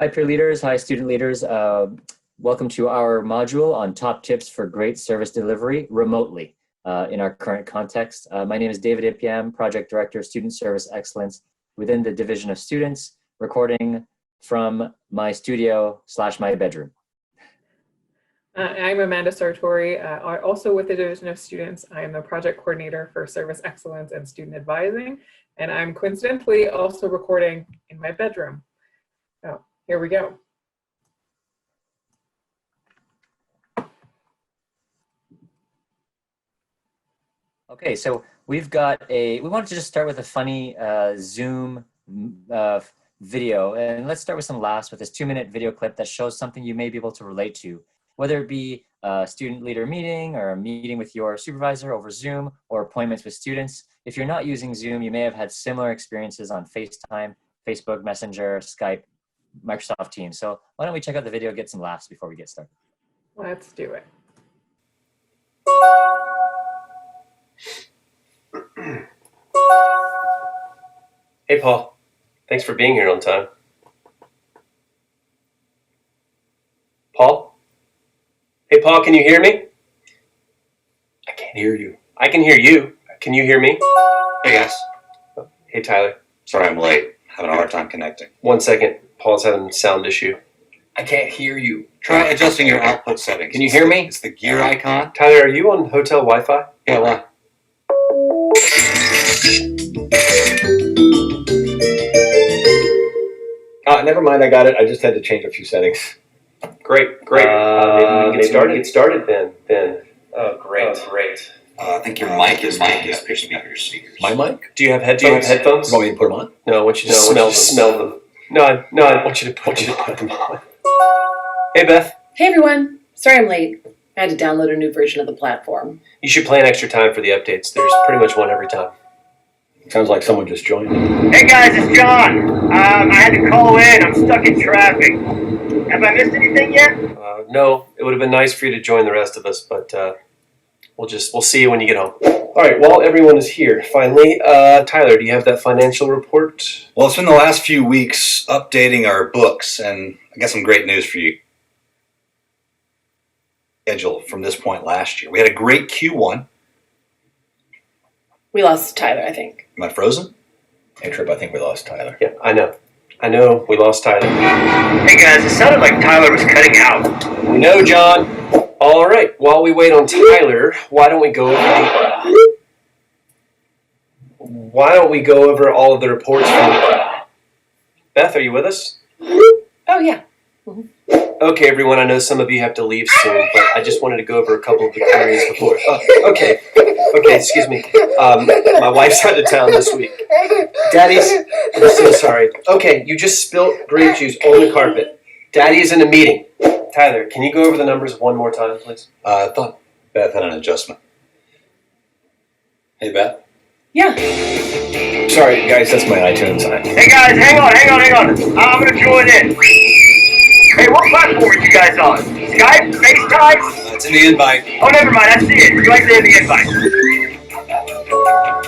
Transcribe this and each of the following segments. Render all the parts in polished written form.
Hi, peer leaders. Hi, student leaders. Welcome to our module on top tips for great service delivery remotely in our current context. My name is David Ipiam, Project Director, Student Service Excellence within the Division of Students, recording from my studio / my bedroom. I'm Amanda Sartori, also with the Division of Students. I am the Project Coordinator for Service Excellence and Student Advising, and I'm coincidentally also recording in my bedroom. So here we go. Okay, so we wanted to just start with a funny Zoom video, and let's start with some laughs with this 2-minute video clip that shows something you may be able to relate to, whether it be a student leader meeting or a meeting with your supervisor over Zoom or appointments with students. If you're not using Zoom, you may have had similar experiences on FaceTime, Facebook Messenger, Skype, Microsoft Teams. So why don't we check out the video, get some laughs before we get started. Let's do it. Hey, Paul. Thanks for being here on time. Paul? Hey, Paul, can you hear me? I can't hear you. I can hear you. Can you hear me? Hey, guys. Hey, Tyler. Sorry I'm late. Having a hard time connecting. 1 second. Paul's having a sound issue. I can't hear you. Try adjusting your output settings. Can you hear me? It's the gear icon. Tyler, are you on hotel Wi-Fi? Yeah, why? Never mind, I got it. I just had to change a few settings. Great. Maybe we can get started then. Oh, great. I think your mic is picking up your speakers. My mic? Do you have headphones? You want me to put them on? No, I want you to smell them. No, I want you to put them on. Hey, Beth. Hey everyone, sorry I'm late. I had to download a new version of the platform. You should plan extra time for the updates. There's pretty much one every time. Sounds like someone just joined. Hey guys, it's John. I had to call in. I'm stuck in traffic. Have I missed anything yet? No, it would have been nice for you to join the rest of us, but we'll see you when you get home. All right, while everyone is here, finally, Tyler, do you have that financial report? Well, it's been the last few weeks updating our books, and I got some great news for you. Schedule from this point last year. We had a great Q1. We lost Tyler, I think. Am I frozen? Hey, Trip, I think we lost Tyler. Yeah, I know, we lost Tyler. Hey guys, it sounded like Tyler was cutting out. We know, John. All right, while we wait on Tyler, why don't we go over all of the reports from Beth, are you with us? Oh yeah. Okay, everyone, I know some of you have to leave soon, but I just wanted to go over a couple of the queries before. Okay, excuse me. My wife's out of town this week. Daddy's, I'm so sorry. Okay, you just spilt grape juice on the carpet. Daddy's in a meeting. Tyler, can you go over the numbers one more time, please? I thought Beth had an adjustment. Hey, Beth? Yeah. Sorry, guys, that's my iTunes. Hey guys, hang on. I'm gonna join in. Hey, what platform are you guys on? Skype? FaceTime? It's in the invite. Oh, never mind. I see it. You're right there in the invite.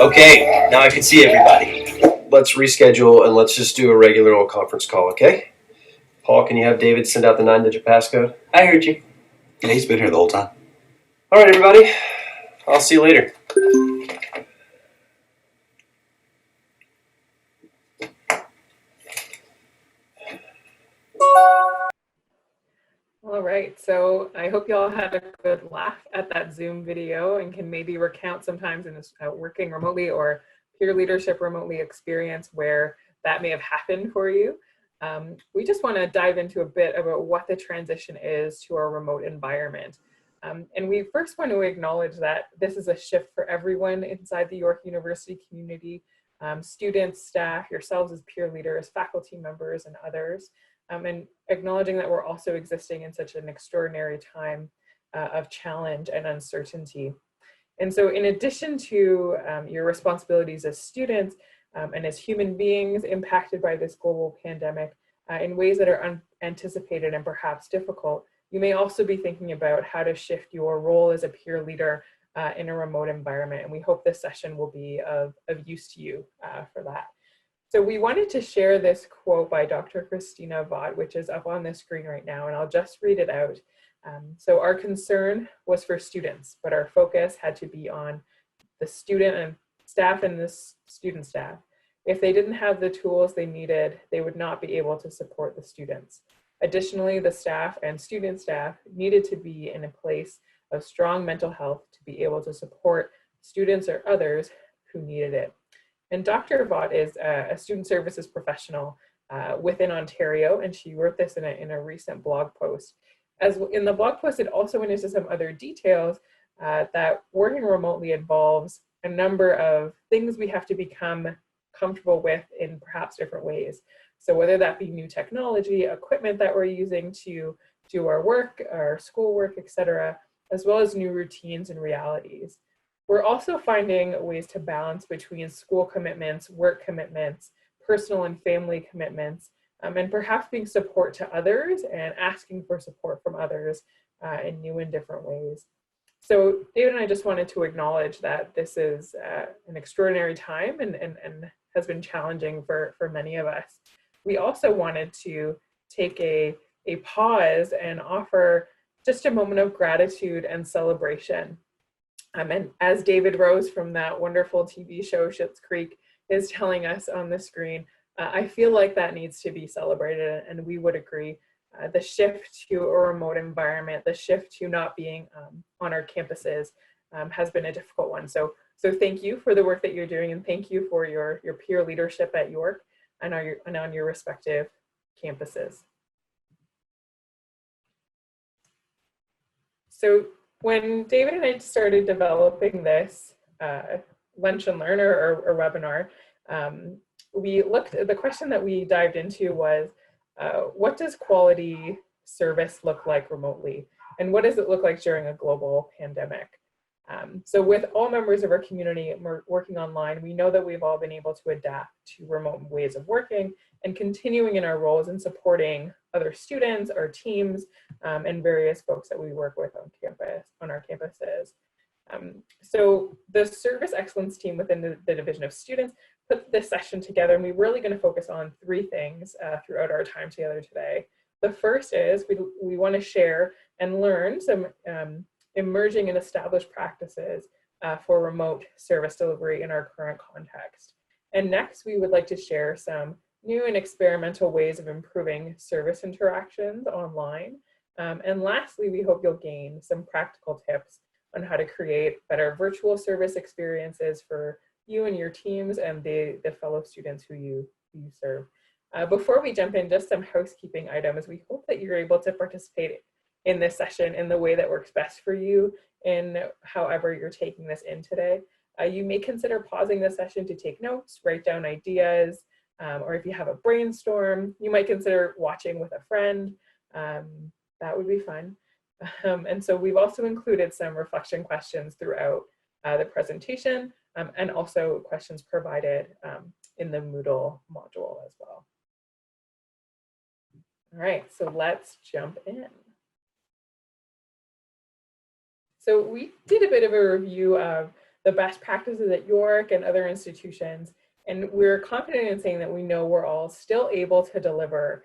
Okay, now I can see everybody. Let's reschedule and let's just do a regular old conference call, okay? Paul, can you have David send out the 9-digit passcode? I heard you. Yeah, he's been here the whole time. All right, everybody. I'll see you later. All right, so I hope you all had a good laugh at that Zoom video and can maybe recount sometimes in this working remotely or peer leadership remotely experience where that may have happened for you. We just want to dive into a bit about what the transition is to our remote environment. And we first want to acknowledge that this is a shift for everyone inside the York University community, students, staff, yourselves as peer leaders, faculty members, and others. And acknowledging that we're also existing in such an extraordinary time of challenge and uncertainty. And so in addition to your responsibilities as students and as human beings impacted by this global pandemic in ways that are unanticipated and perhaps difficult, you may also be thinking about how to shift your role as a peer leader in a remote environment. And we hope this session will be of use to you for that. So we wanted to share this quote by Dr. Christina Vaught, which is up on the screen right now, and I'll just read it out. So our concern was for students, but our focus had to be on the student and staff and the student staff. If they didn't have the tools they needed, they would not be able to support the students. Additionally, the staff and student staff needed to be in a place of strong mental health to be able to support students or others who needed it. And Dr. Vaught is a student services professional within Ontario, and she wrote this in a recent blog post. As in the blog post, it also went into some other details that working remotely involves a number of things we have to become comfortable with in perhaps different ways. So whether that be new technology, equipment that we're using to do our work, our schoolwork, etc., as well as new routines and realities. We're also finding ways to balance between school commitments, work commitments, personal and family commitments, and perhaps being support to others and asking for support from others in new and different ways. So David and I just wanted to acknowledge that this is an extraordinary time and has been challenging for many of us. We also wanted to take a pause and offer just a moment of gratitude and celebration. And as David Rose from that wonderful TV show Schitt's Creek is telling us on the screen, I feel like that needs to be celebrated, and we would agree. The shift to a remote environment, the shift to not being on our campuses has been a difficult one. So thank you for the work that you're doing, and thank you for your peer leadership at York and on your respective campuses. So when David and I started developing this Lunch and Learn or webinar, the question that we dived into was, what does quality service look like remotely? And what does it look like during a global pandemic? So with all members of our community working online, we know that we've all been able to adapt to remote ways of working and continuing in our roles and supporting other students, our teams, and various folks that we work with on our campuses. So the Service Excellence team within the Division of Students put this session together, and we're really going to focus on three things throughout our time together today. The first is we want to share and learn some emerging and established practices for remote service delivery in our current context. And next, we would like to share some new and experimental ways of improving service interactions online. And lastly, we hope you'll gain some practical tips on how to create better virtual service experiences for you and your teams and the fellow students who you serve. Before we jump in, just some housekeeping items. We hope that you're able to participate in this session in the way that works best for you in however you're taking this in today. You may consider pausing the session to take notes, write down ideas, or if you have a brainstorm, you might consider watching with a friend. That would be fun. And so we've also included some reflection questions throughout the presentation and also questions provided in the Moodle module as well. All right, so let's jump in. So we did a bit of a review of the best practices at York and other institutions, and we're confident in saying that we know we're all still able to deliver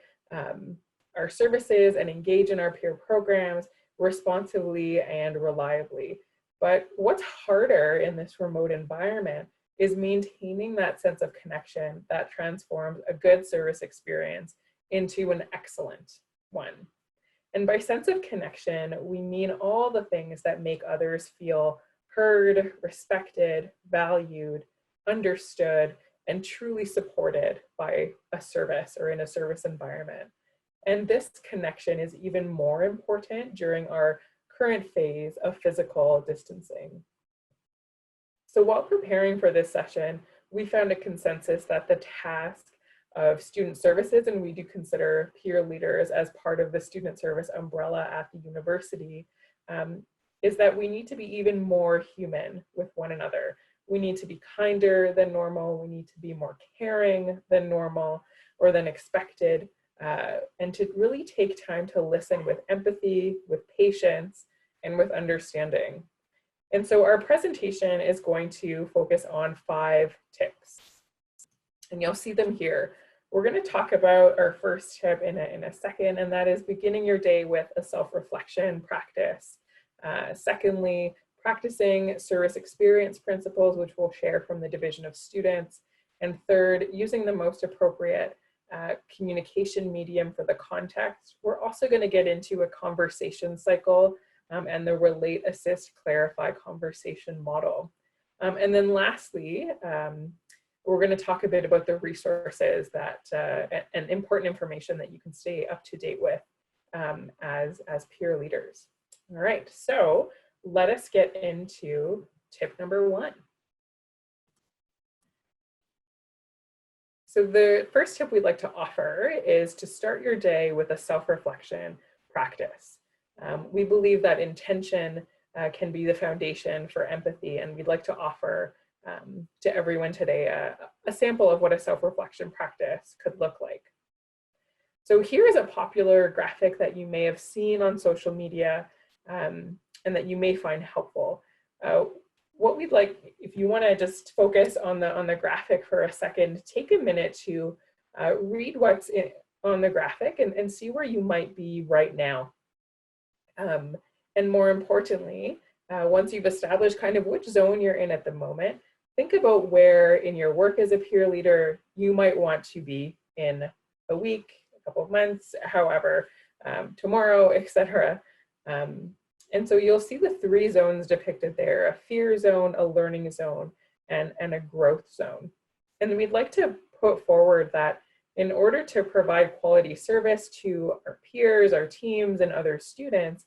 our services and engage in our peer programs responsibly and reliably. But what's harder in this remote environment is maintaining that sense of connection that transforms a good service experience into an excellent one. And by sense of connection, we mean all the things that make others feel heard, respected, valued, understood, and truly supported by a service or in a service environment. And this connection is even more important during our current phase of physical distancing. So while preparing for this session, we found a consensus that the task of student services, and we do consider peer leaders as part of the student service umbrella at the university, is that we need to be even more human with one another. We need to be kinder than normal. We need to be more caring than normal or than expected, and to really take time to listen with empathy, with patience, and with understanding. And so our presentation is going to focus on 5 tips. And you'll see them here. We're going to talk about our first tip in a second, and that is beginning your day with a self-reflection practice. Secondly, practicing service experience principles, which we'll share from the Division of Students. And third, using the most appropriate communication medium for the context. We're also going to get into a conversation cycle and the relate, assist, clarify conversation model. And then lastly, we're going to talk a bit about the resources that and important information that you can stay up to date with as peer leaders. All right, so let us get into tip number 1. So the first tip we'd like to offer is to start your day with a self-reflection practice. We believe that intention can be the foundation for empathy, and we'd like to offer to everyone today a sample of what a self-reflection practice could look like. So here is a popular graphic that you may have seen on social media and that you may find helpful. What we'd like, if you want to just focus on the graphic for a second, take a minute to read what's on the graphic and see where you might be right now. And more importantly, once you've established kind of which zone you're in at the moment, think about where in your work as a peer leader you might want to be in a week, a couple of months, however, tomorrow, etc. And so you'll see the 3 zones depicted there: a fear zone, a learning zone, and a growth zone. And we'd like to put forward that in order to provide quality service to our peers, our teams, and other students,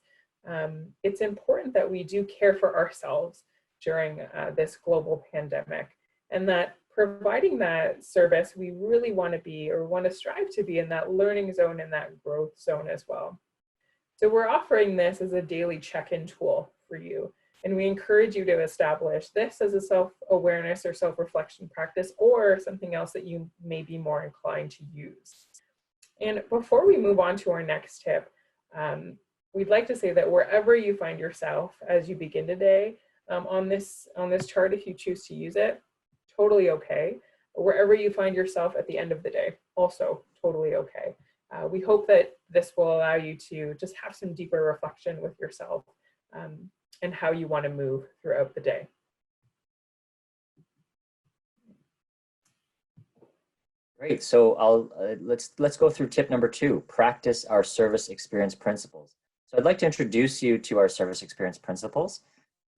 it's important that we do care for ourselves during this global pandemic, and that providing that service, we really want to be, or want to strive to be, in that learning zone and that growth zone as well. So we're offering this as a daily check-in tool for you, and we encourage you to establish this as a self-awareness or self-reflection practice, or something else that you may be more inclined to use. And before we move on to our next tip, we'd like to say that wherever you find yourself as you begin today, on this chart, if you choose to use it, totally okay. Wherever you find yourself at the end of the day, also totally okay. We hope that this will allow you to just have some deeper reflection with yourself and how you want to move throughout the day. Great. So let's go through tip number 2, practice our service experience principles. So I'd like to introduce you to our service experience principles.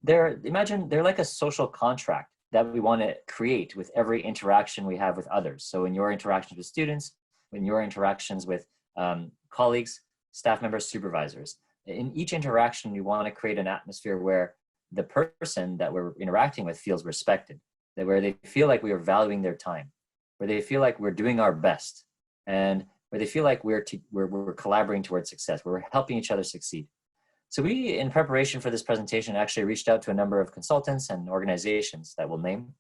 Imagine they're like a social contract that we want to create with every interaction we have with others. So in your interactions with students, in your interactions with colleagues, staff members, supervisors, in each interaction, you want to create an atmosphere where the person that we're interacting with feels respected, where they feel like we are valuing their time, where they feel like we're doing our best, and where they feel like we're collaborating towards success, where we're helping each other succeed. So we, in preparation for this presentation, actually reached out to a number of consultants and organizations that we'll name.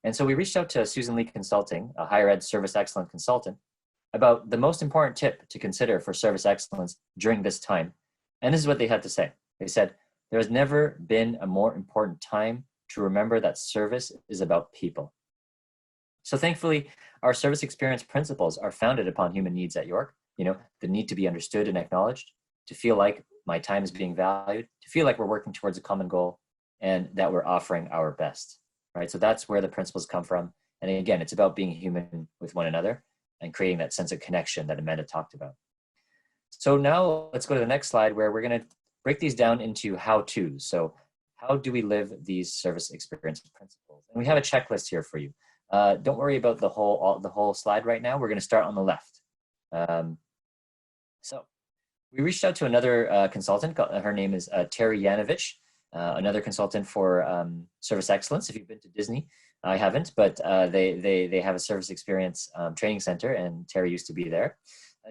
And so we reached out to Susan Lee Consulting, a higher ed service excellence consultant, about the most important tip to consider for service excellence during this time. And this is what they had to say. They said, there has never been a more important time to remember that service is about people. So thankfully, our service experience principles are founded upon human needs at York. You know, the need to be understood and acknowledged, to feel like my time is being valued, to feel like we're working towards a common goal, and that we're offering our best, right? So that's where the principles come from. And again, it's about being human with one another and creating that sense of connection that Amanda talked about. So now let's go to the next slide, where we're going to break these down into how-tos. So how do we live these service experience principles? And we have a checklist here for you. Don't worry about the whole slide right now. We're going to start on the left. So we reached out to another consultant. Her name is Terry Yanovich, another consultant for service excellence. If you've been to Disney, I haven't, but they have a service experience training center, and Terry used to be there.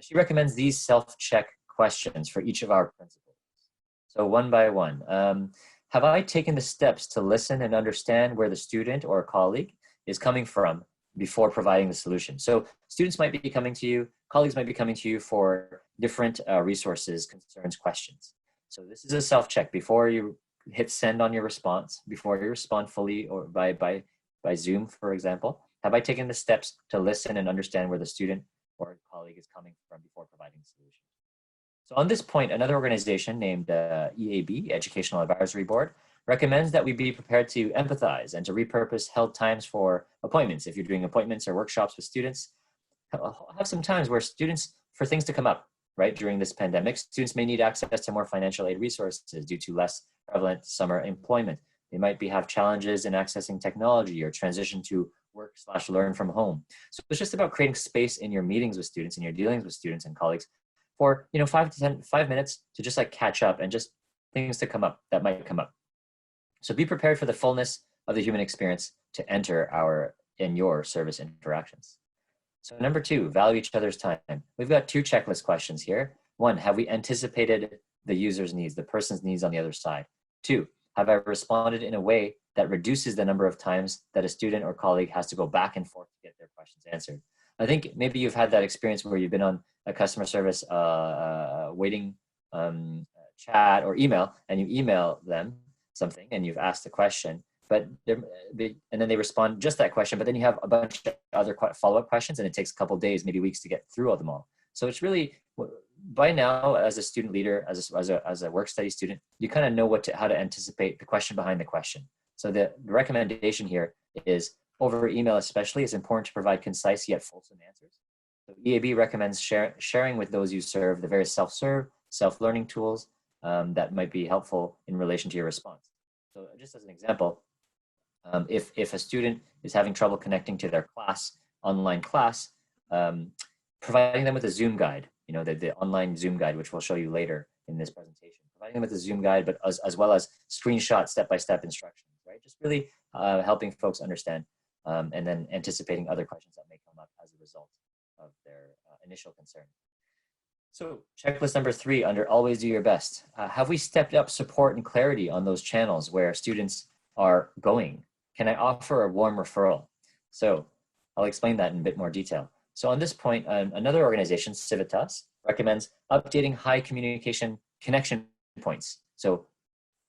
She recommends these self-check questions for each of our principles. So one by one, have I taken the steps to listen and understand where the student or colleague is coming from before providing the solution? So students might be coming to you, colleagues might be coming to you for different resources, concerns, questions. So this is a self-check before you hit send on your response, before you respond fully or by Zoom, for example. have I taken the steps to listen and understand where the student or colleague is coming from before providing the solution? So on this point, another organization named EAB, Educational Advisory Board, recommends that we be prepared to empathize and to repurpose held times for appointments. If you're doing appointments or workshops with students, have some times where students, for things to come up, right? During this pandemic, students may need access to more financial aid resources due to less prevalent summer employment. They might have challenges in accessing technology or transition to work/learn from home. So it's just about creating space in your meetings with students and your dealings with students and colleagues for 5 minutes to just like catch up and just things to come up that might come up. So be prepared for the fullness of the human experience to enter your service interactions. So number 2, value each other's time. We've got 2 checklist questions here. 1, have we anticipated the user's needs, the person's needs on the other side? 2, have I responded in a way that reduces the number of times that a student or colleague has to go back and forth to get their questions answered? I think maybe you've had that experience where you've been on a customer service waiting chat or email, and you email them something and you've asked a question, and then they respond just that question, but then you have a bunch of other follow-up questions and it takes a couple days, maybe weeks to get through all them all. So it's really, by now, as a student leader, as a work study student, you kind of know how to anticipate the question behind the question. So the recommendation here is, over email especially, it's important to provide concise yet fulsome answers. So EAB recommends sharing with those you serve the various self-serve, self-learning tools that might be helpful in relation to your response. So just as an example, if a student is having trouble connecting to their online class, providing them with a Zoom guide, the online Zoom guide, which we'll show you later in this presentation, providing them with a Zoom guide, but as well as screenshot step-by-step instructions, right? Just really helping folks understand and then anticipating other questions that may come up as a result of their initial concern. So checklist number 3, under always do your best. Have we stepped up support and clarity on those channels where students are going? Can I offer a warm referral? So I'll explain that in a bit more detail. So on this point, another organization, Civitas, recommends updating high communication connection points. So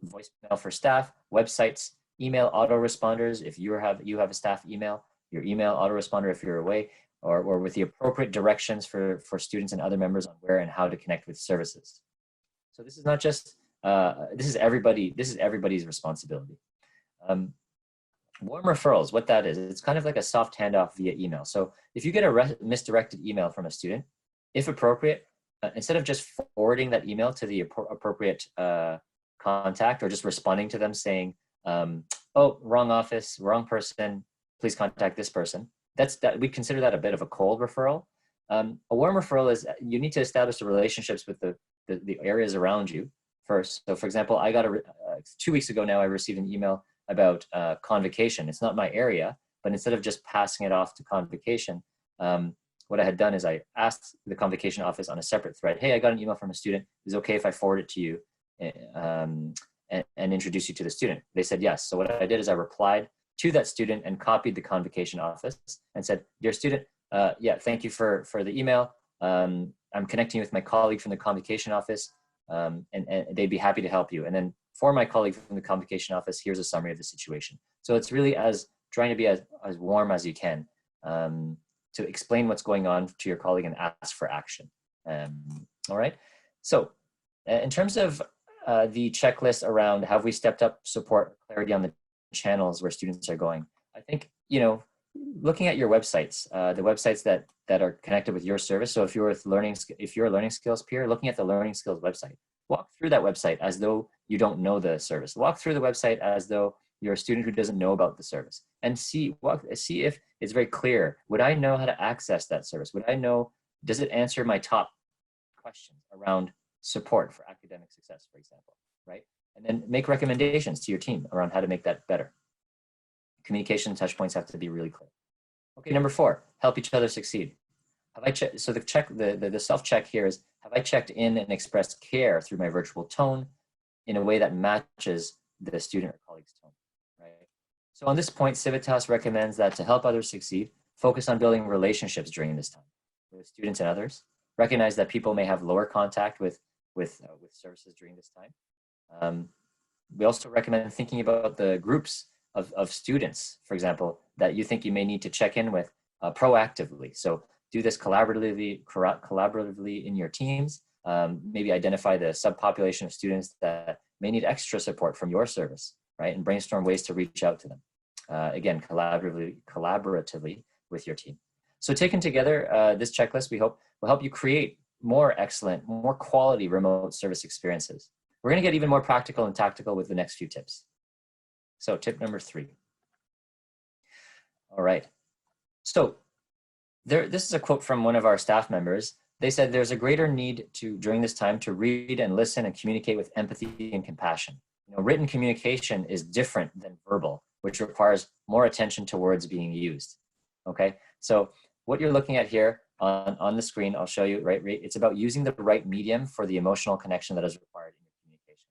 voicemail for staff, websites, email autoresponders if you have a staff email, your email autoresponder if you're away, or with the appropriate directions for students and other members on where and how to connect with services. So this is not just, this is everybody's responsibility. Warm referrals, what that is, it's kind of like a soft handoff via email. So if you get a misdirected email from a student, if appropriate, instead of just forwarding that email to the appropriate contact or just responding to them saying, oh, wrong office, wrong person, please contact this person. We consider that a bit of a cold referral. A warm referral is you need to establish the relationships with the areas around you first. So for example, I got 2 weeks ago now, I received an email about convocation. It's not my area, but instead of just passing it off to convocation, what I had done is I asked the convocation office on a separate thread, hey, I got an email from a student. Is it okay if I forward it to you and introduce you to the student? They said yes. So what I did is I replied to that student and copied the convocation office and said, dear student, yeah, thank you for the email. I'm connecting you with my colleague from the convocation office and they'd be happy to help you. And then for my colleague from the convocation office, here's a summary of the situation. So it's really trying to be as warm as you can to explain what's going on to your colleague and ask for action. All right. So in terms of the checklist around have we stepped up support clarity on the channels where students are going, I think, looking at your websites, the websites that are connected with your service. So if you're a learning skills peer, looking at the learning skills website, walk through that website as though you don't know the service. Walk through the website as though you're a student who doesn't know about the service, and see if it's very clear. Would I know how to access that service? Would I know, does it answer my top questions around support for academic success, for example, right? And then make recommendations to your team around how to make that better. Communication touch points have to be really clear. Okay, number 4, help each other succeed. Have I checked? So the self-check here is, have I checked in and expressed care through my virtual tone in a way that matches the student or colleague's tone, right? So on this point, Civitas recommends that to help others succeed, focus on building relationships during this time with students and others. Recognize that people may have lower contact with services during this time. We also recommend thinking about the groups of students, for example, that you think you may need to check in with proactively. So do this collaboratively in your teams. Maybe identify the subpopulation of students that may need extra support from your service, right? And brainstorm ways to reach out to them. Again, collaboratively with your team. So taken together, this checklist, we hope, will help you create more excellent, more quality remote service experiences. We're going to get even more practical and tactical with the next few tips. So tip number 3. All right. So this is a quote from one of our staff members. They said, there's a greater need during this time to read and listen and communicate with empathy and compassion. Written communication is different than verbal, which requires more attention to words being used. Okay, so what you're looking at here on the screen, I'll show you, right? It's about using the right medium for the emotional connection that is required in your communication.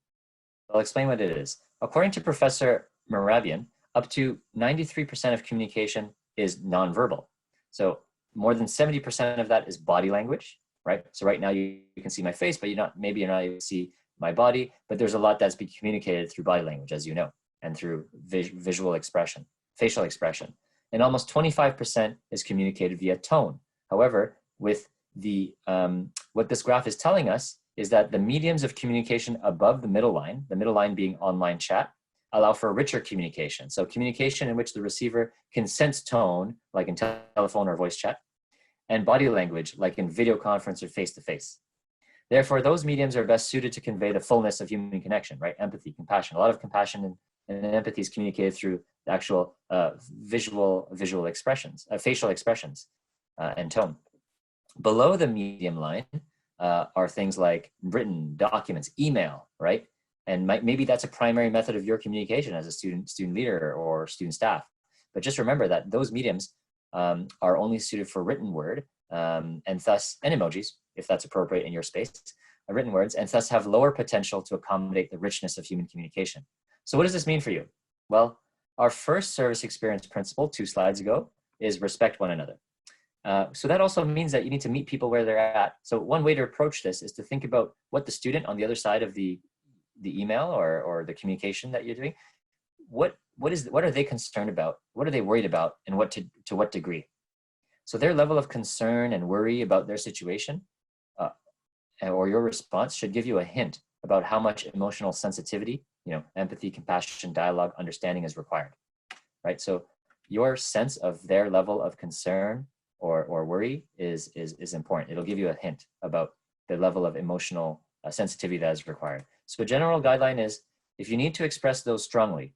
I'll explain what it is. According to Professor Moravian, up to 93% of communication is nonverbal. So more than 70% of that is body language, right? So right now you can see my face, but maybe you're not able to see my body, but there's a lot that's being communicated through body language, as you know, and through visual expression, facial expression. And almost 25% is communicated via tone. However, with the what this graph is telling us is that the mediums of communication above the middle line being online chat, allow for richer communication. So communication in which the receiver can sense tone, like in telephone or voice chat, and body language, like in video conference or face-to-face. Therefore, those mediums are best suited to convey the fullness of human connection, right? Empathy, compassion. A lot of compassion and empathy is communicated through the actual visual expressions, facial expressions, and tone. Below the medium line are things like written documents, email, right? And maybe that's a primary method of your communication as a student leader or student staff. But just remember that those mediums are only suited for written word and emojis, if that's appropriate in your space, written words, and thus have lower potential to accommodate the richness of human communication. So what does this mean for you? Well, our first service experience principle 2 slides ago is respect one another. So that also means that you need to meet people where they're at. So one way to approach this is to think about what the student on the other side of the email or the communication that you're doing, what are they concerned about? What are they worried about, and to what degree? So their level of concern and worry about their situation or your response should give you a hint about how much emotional sensitivity, empathy, compassion, dialogue, understanding is required, right? So your sense of their level of concern or worry is important. It'll give you a hint about the level of emotional sensitivity that is required. So a general guideline is, if you need to express those strongly,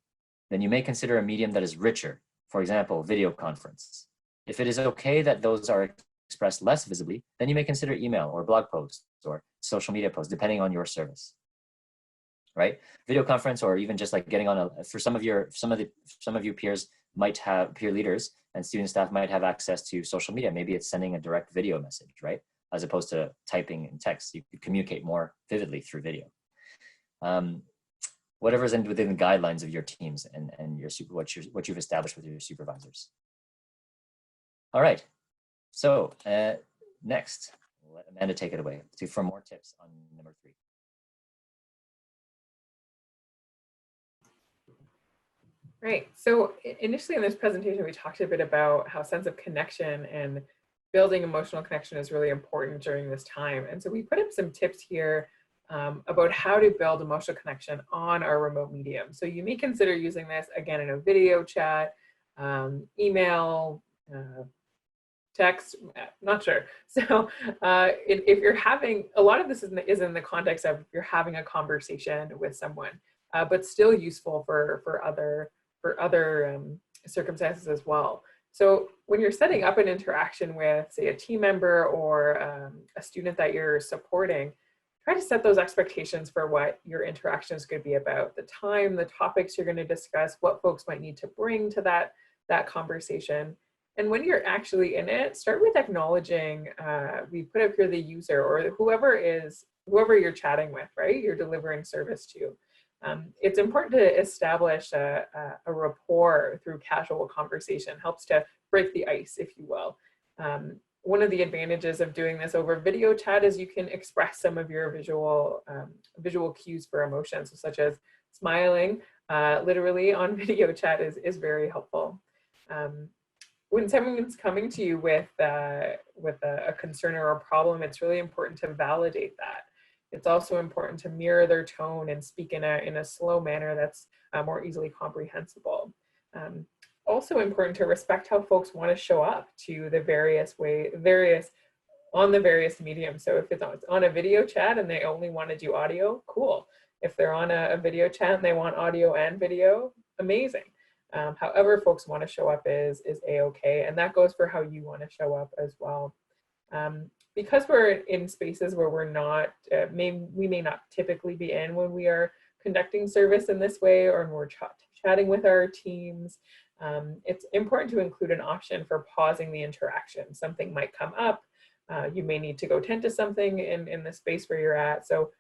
then you may consider a medium that is richer, for example, video conference. If it is okay that those are expressed less visibly, then you may consider email or blog posts or social media posts, depending on your service, right? Video conference, or even just like getting on for some of you peers might have, peer leaders and student staff might have access to social media. Maybe it's sending a direct video message, right? As opposed to typing in text. You could communicate more vividly through video. Whatever's within the guidelines of your teams and what you've established with your supervisors. All right, so next, let Amanda take it away for more tips on number 3. Right. So initially in this presentation, we talked a bit about how sense of connection and building emotional connection is really important during this time. And so we put up some tips here about how to build emotional connection on our remote medium. So you may consider using this again in a video chat, email, text, not sure. So if you're having, a lot of this is in the context of you're having a conversation with someone, but still useful for other circumstances as well. So when you're setting up an interaction with, say, a team member or a student that you're supporting, try to set those expectations for what your interaction is going to be about, the time, the topics you're going to discuss, what folks might need to bring to that conversation. And when you're actually in it, start with acknowledging, we put up here the user or whoever you're chatting with, right? You're delivering service to. It's important to establish a rapport through casual conversation, helps to break the ice, if you will. One of the advantages of doing this over video chat is you can express some of your visual cues for emotions, such as smiling, literally on video chat is very helpful. When someone's coming to you with a concern or a problem, it's really important to validate that. It's also important to mirror their tone and speak in a slow manner that's more easily comprehensible. Also important to respect how folks want to show up to the various mediums. So if it's on a video chat and they only want to do audio, cool. If they're on a video chat and they want audio and video, amazing. However folks want to show up is a-okay, and that goes for how you want to show up as well. Because we're in spaces where we're not, we may not typically be in when we are conducting service in this way, or when we're chatting with our teams, it's important to include an option for pausing the interaction. Something might come up, you may need to go tend to something in the space where you're at. So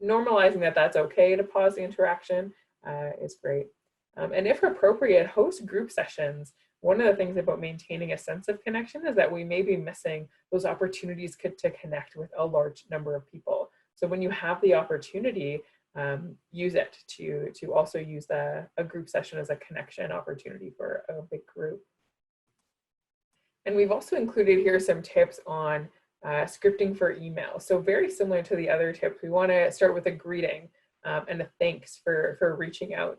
normalizing that that's okay to pause the interaction is great. And if appropriate, host group sessions. One of the things about maintaining a sense of connection is that we may be missing those opportunities to connect with a large number of people. So when you have the opportunity, use it to also use a group session as a connection opportunity for a big group. And we've also included here some tips on scripting for email. So very similar to the other tips, we want to start with a greeting and a thanks for reaching out.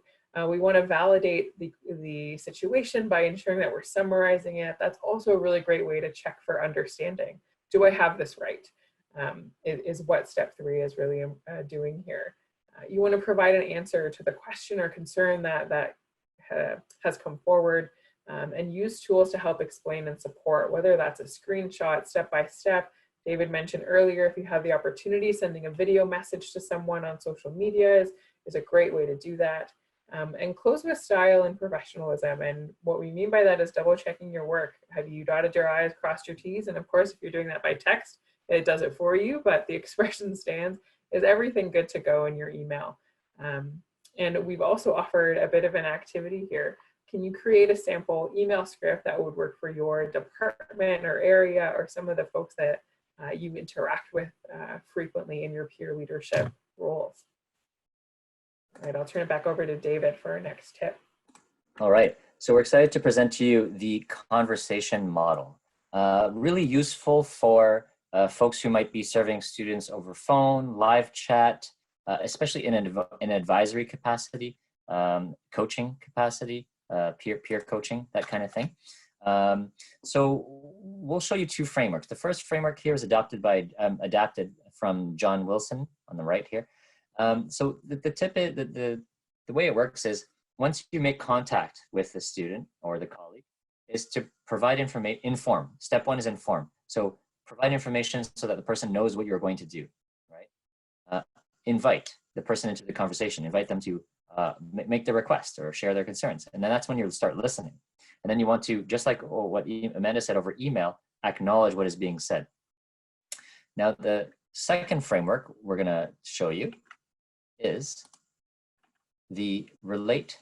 We want to validate the situation by ensuring that we're summarizing it. That's also a really great way to check for understanding. Do I have this right? Is what step 3 is really doing here. You want to provide an answer to the question or concern that has come forward, and use tools to help explain and support, whether that's a screenshot, step-by-step. David mentioned earlier, if you have the opportunity, sending a video message to someone on social media is a great way to do that. And close with style and professionalism. And what we mean by that is double checking your work. Have you dotted your I's, crossed your T's? And of course, if you're doing that by text, it does it for you, but the expression stands. Is everything good to go in your email? And we've also offered a bit of an activity here. Can you create a sample email script that would work for your department or area, or some of the folks that you interact with frequently in your peer leadership roles? All right, I'll turn it back over to David for our next tip. All right, so we're excited to present to you the conversation model. Really useful for folks who might be serving students over phone, live chat, especially in an advisory capacity, coaching capacity, peer coaching, that kind of thing. So we'll show you 2 frameworks. The first framework here is adapted from John Wilson on the right here. So the tip is, the way it works is, once you make contact with the student or the colleague, is to provide information, inform. Step 1 is inform. So provide information so that the person knows what you're going to do, right? Invite the person into the conversation, invite them to make the request or share their concerns. And then that's when you'll start listening. And then you want to, just like what Amanda said over email, acknowledge what is being said. Now, the second framework we're gonna show you is the relate,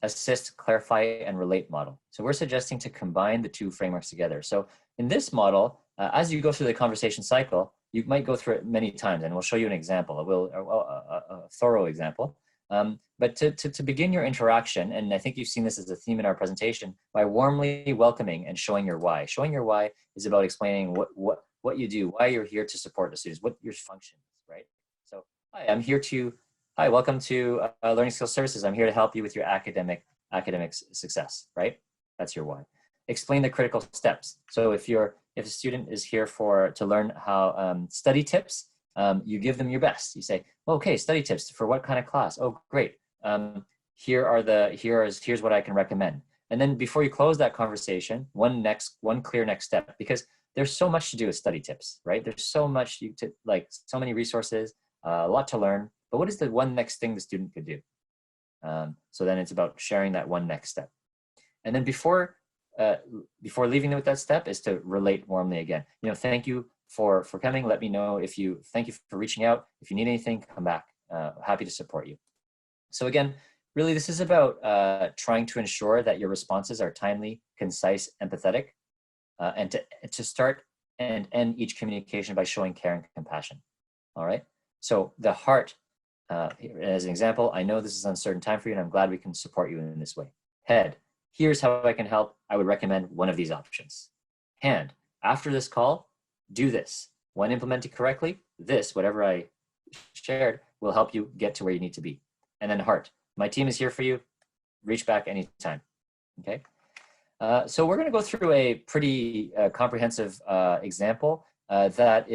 assist, clarify, and relate model. So we're suggesting to combine the 2 frameworks together. So in this model, as you go through the conversation cycle, you might go through it many times, and we'll show you an example, a thorough example. But to begin your interaction, and I think you've seen this as a theme in our presentation, by warmly welcoming and showing your why. Showing your why is about explaining what you do, why you're here to support the students, what your function is, right? So, hi, welcome to Learning Skills Services. I'm here to help you with your academic success, right? That's your why. Explain the critical steps. So if a student is here to learn how study tips, you give them your best. You say, well, okay, study tips for what kind of class? Oh, great. Here's what I can recommend. And then before you close that conversation, one clear next step, because there's so much to do with study tips, right? There's so much so many resources, a lot to learn. But what is the one next thing the student could do? So then it's about sharing that one next step. And then before leaving them with that step is to relate warmly again. Thank you for coming. Let me know thank you for reaching out. If you need anything, come back. Happy to support you. So again, really this is about trying to ensure that your responses are timely, concise, empathetic, and to start and end each communication by showing care and compassion. All right. So the heart, as an example, I know this is an uncertain time for you and I'm glad we can support you in this way. Head, here's how I can help. I would recommend one of these options. Hand, after this call, do this. When implemented correctly, this, whatever I shared, will help you get to where you need to be. And then heart, my team is here for you. Reach back anytime, okay? So we're gonna go through a pretty comprehensive example that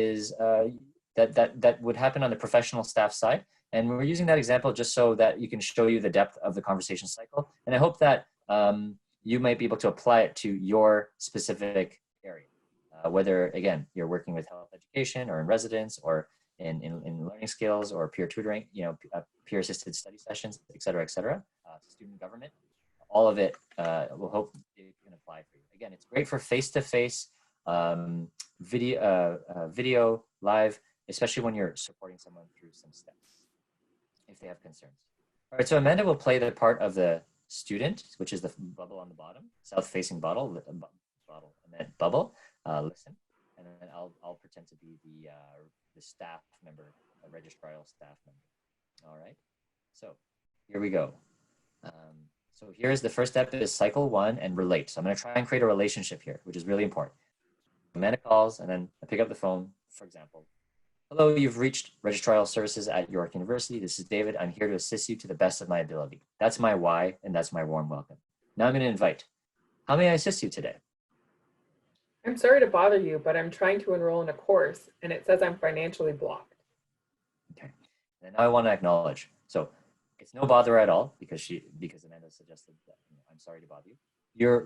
would happen on the professional staff side. And we're using that example just so that you can show you the depth of the conversation cycle. And I hope that you might be able to apply it to your specific area. Whether, again, you're working with health education or in residence or in learning skills or peer tutoring, peer assisted study sessions, et cetera, student government, all of it will hope it can apply for you. Again, it's great for face-to-face video live, especially when you're supporting someone through some steps, if they have concerns. All right, so Amanda will play the part of the student, which is the bubble on the bottom, south-facing bubble, listen, and then I'll pretend to be the staff member, a registrarial staff member. All right, so here we go. So here's the first step is cycle 1 and relate. So I'm going to try and create a relationship here, which is really important. Amanda calls and then I pick up the phone, for example. Hello, you've reached registrarial services at York University. This is David. I'm here to assist you to the best of my ability. That's my why, and that's my warm welcome. Now I'm going to invite. How may I assist you today? I'm sorry to bother you, but I'm trying to enroll in a course and it says I'm financially blocked. Okay. And now I want to acknowledge. So it's no bother at all because Amanda suggested that I'm sorry to bother you.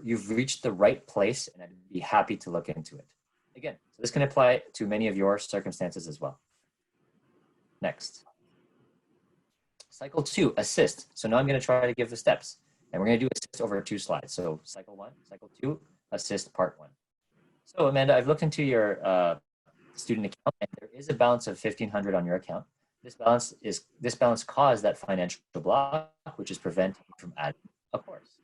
You've reached the right place and I'd be happy to look into it. Again, so this can apply to many of your circumstances as well. Next. Cycle 2, assist. So now I'm going to try to give the steps and we're going to do assist over 2 slides. So cycle 1, cycle 2, assist part 1. So Amanda, I've looked into your student account and there is a balance of $1,500 on your account. This balance caused that financial block, which is preventing you from adding a course.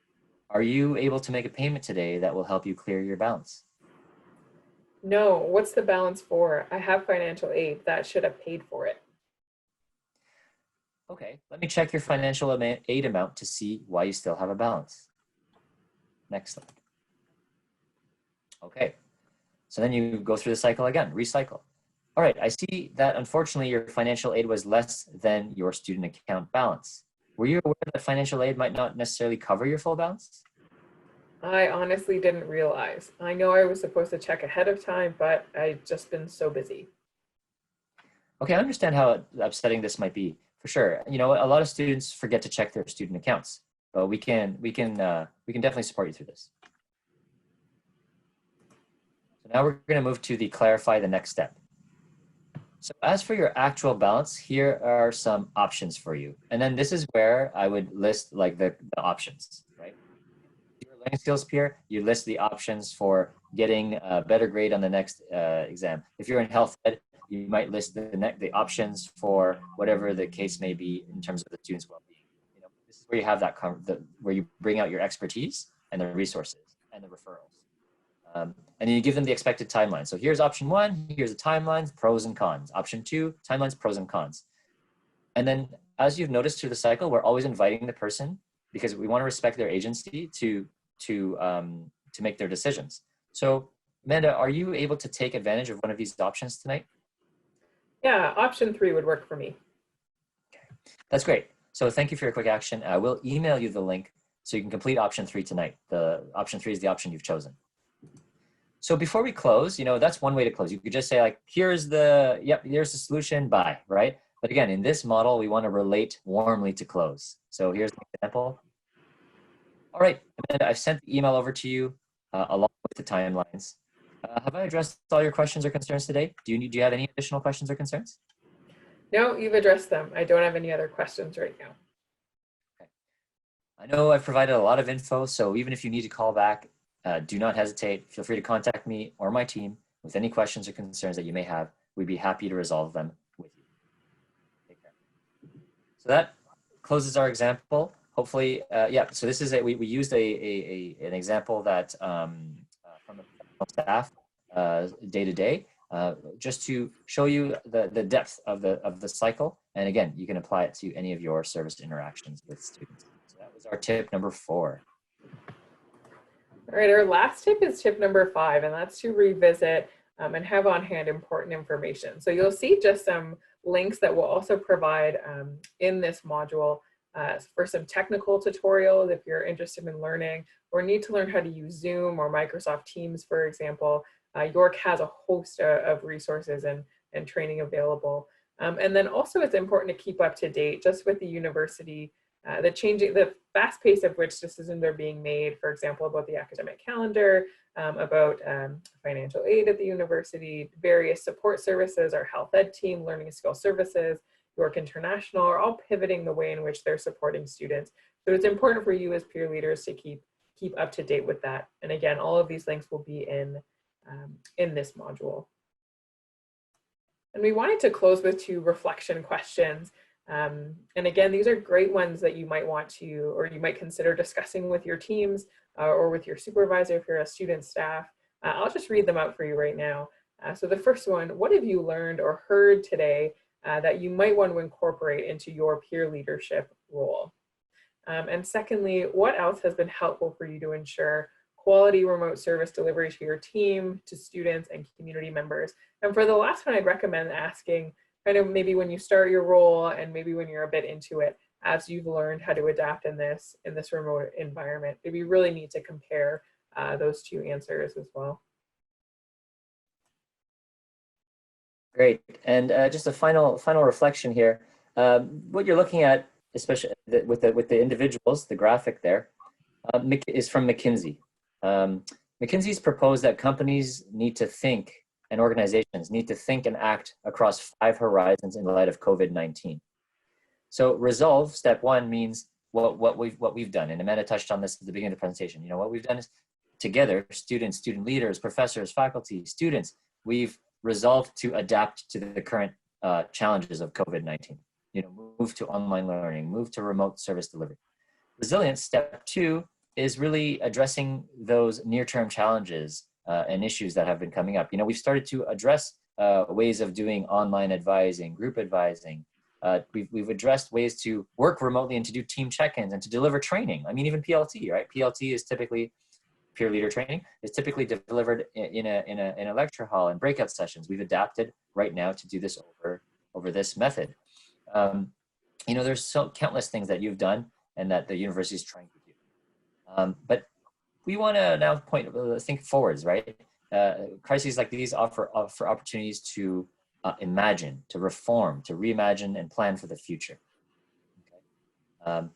Are you able to make a payment today that will help you clear your balance? No, what's the balance for? I have financial aid. That should have paid for it. Okay, let me check your financial aid amount to see why you still have a balance. Next slide. Okay, so then you go through the cycle again, recycle. All right, I see that unfortunately your financial aid was less than your student account balance. Were you aware that financial aid might not necessarily cover your full balance? I honestly didn't realize. I know I was supposed to check ahead of time, but I've just been so busy. Okay, I understand how upsetting this might be, for sure. A lot of students forget to check their student accounts, but we can definitely support you through this. So now we're going to move to the clarify the next step. So as for your actual balance, here are some options for you. And then this is where I would list like the options, right? If you're a learning skills peer, you list the options for getting a better grade on the next exam. If you're in health ed, you might list the options for whatever the case may be in terms of the student's well-being. This is where you have that where you bring out your expertise and the resources and the referrals. And then you give them the expected timeline. So here's option 1, here's the timelines, pros and cons. Option 2, timelines, pros and cons. And then as you've noticed through the cycle, we're always inviting the person because we want to respect their agency to make their decisions. So Amanda, are you able to take advantage of one of these options tonight? Yeah, option 3 would work for me. Okay, that's great. So thank you for your quick action. I will email you the link so you can complete option 3 tonight. The option 3 is the option you've chosen. So before we close, that's one way to close. You could just say like, here's the solution, bye, right? But again, in this model, we want to relate warmly to close. So here's an example. All right, Amanda, I've sent the email over to you along with the timelines. Have I addressed all your questions or concerns today? Do you have any additional questions or concerns? No, you've addressed them. I don't have any other questions right now. Okay. I know I've provided a lot of info, so even if you need to call back, do not hesitate. Feel free to contact me or my team with any questions or concerns that you may have. We'd be happy to resolve them with you. Take care. So that closes our example. Hopefully, so this is we used an example that from the staff day to day. just to show you the depth of the cycle. And again, you can apply it to any of your service interactions with students. So that was our tip number 4. All right, our last tip is tip number 5, and that's to revisit and have on hand important information. So you'll see just some links that we'll also provide in this module for some technical tutorials if you're interested in learning or need to learn how to use Zoom or Microsoft Teams, for example. York has a host of resources and training available. And then also it's important to keep up to date just with the university, the fast pace of which decisions are being made, for example, about the academic calendar, about financial aid at the university, various support services, our health ed team, learning and skill services, York International are all pivoting the way in which they're supporting students. So it's important for you as peer leaders to keep up to date with that. And again, all of these links will be in this module. And we wanted to close with 2 reflection questions. And again, these are great ones that you might want to, or you might consider discussing with your teams or with your supervisor if you're a student staff. I'll just read them out for you right now. So the first one, what have you learned or heard today that you might want to incorporate into your peer leadership role? And secondly, what else has been helpful for you to ensure quality remote service delivery to your team, to students and community members? And for the last one, I'd recommend asking kind of maybe when you start your role and maybe when you're a bit into it, as you've learned how to adapt in this remote environment, maybe you really need to compare those 2 answers as well. Great. And just a final reflection here. What you're looking at, especially with the individuals, the graphic there, is from McKinsey. McKinsey's proposed that companies need to think, and organizations need to think and act across 5 horizons in light of COVID-19. So resolve, step 1, means what we've done. And Amanda touched on this at the beginning of the presentation. You know, what we've done is together, students, student leaders, professors, faculty, students, we've resolved to adapt to the current challenges of COVID-19. You know, move to online learning, move to remote service delivery. Resilience, step 2, is really addressing those near-term challenges and issues that have been coming up. You know, we've started to address ways of doing online advising, group advising. We've addressed ways to work remotely and to do team check-ins and to deliver training. I mean, even PLT, right? PLT is typically, peer leader training, is typically delivered in a lecture hall and breakout sessions. We've adapted right now to do this over this method. You know, there's countless things that you've done and that the university is trying to do. But we want to now think forwards, right? Crises like these offer opportunities to imagine, to reform, to reimagine and plan for the future. Okay?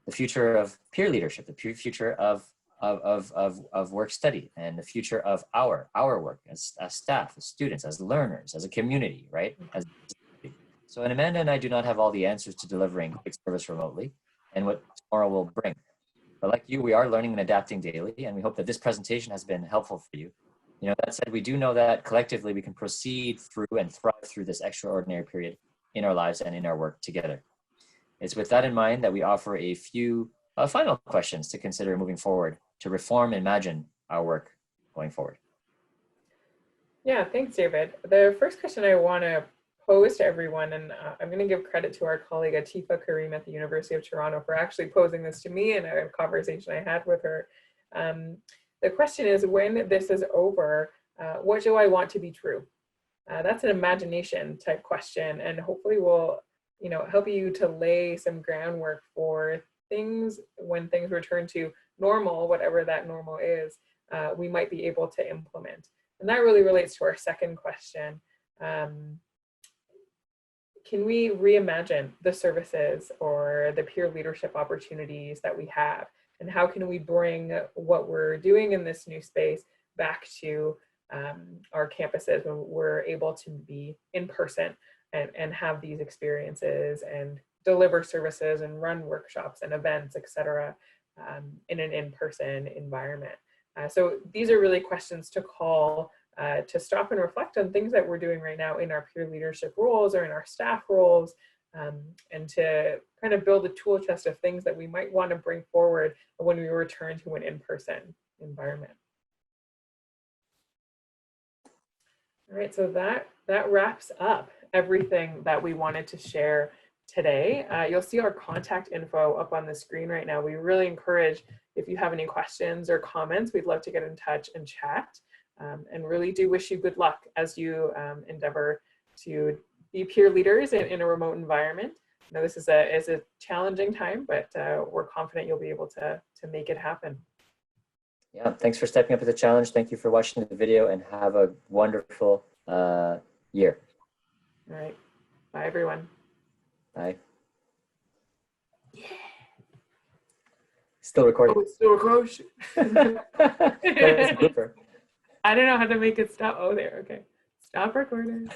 The future of peer leadership, the future of work study, and the future of our work as staff, as students, as learners, as a community, right? So, and Amanda and I do not have all the answers to delivering quick service remotely and what tomorrow will bring. But like you, we are learning and adapting daily, and we hope that this presentation has been helpful for you. You know, that said, we do know that collectively we can proceed through and thrive through this extraordinary period in our lives and in our work together. It's with that in mind that we offer a few final questions to consider moving forward to reform and imagine our work going forward. Yeah, thanks, David. The first question I want to pose to everyone, and I'm going to give credit to our colleague Atifa Karim at the University of Toronto for actually posing this to me in a conversation I had with her. The question is, when this is over, what do I want to be true? That's an imagination type question, and hopefully will, you know, help you to lay some groundwork for things when things return to normal, whatever that normal is, we might be able to implement. And that really relates to our second question. Can we reimagine the services or the peer leadership opportunities that we have? And how can we bring what we're doing in this new space back to our campuses when we're able to be in person and have these experiences and deliver services and run workshops and events, et cetera, in an in-person environment? So these are really questions to call to stop and reflect on things that we're doing right now in our peer leadership roles or in our staff roles, and to kind of build a tool chest of things that we might want to bring forward when we return to an in-person environment. All right, so that wraps up everything that we wanted to share today. You'll see our contact info up on the screen right now. We really encourage, if you have any questions or comments, we'd love to get in touch and chat. And really do wish you good luck as you endeavor to be peer leaders in a remote environment. I know this is a challenging time, but we're confident you'll be able to make it happen. Yeah, thanks for stepping up to the challenge. Thank you for watching the video, and have a wonderful year. All right, bye everyone. Bye. Yeah. Still recording. Oh, it's still recording. That's a blooper. I don't know how to make it stop. Oh, there. Okay. Stop recording.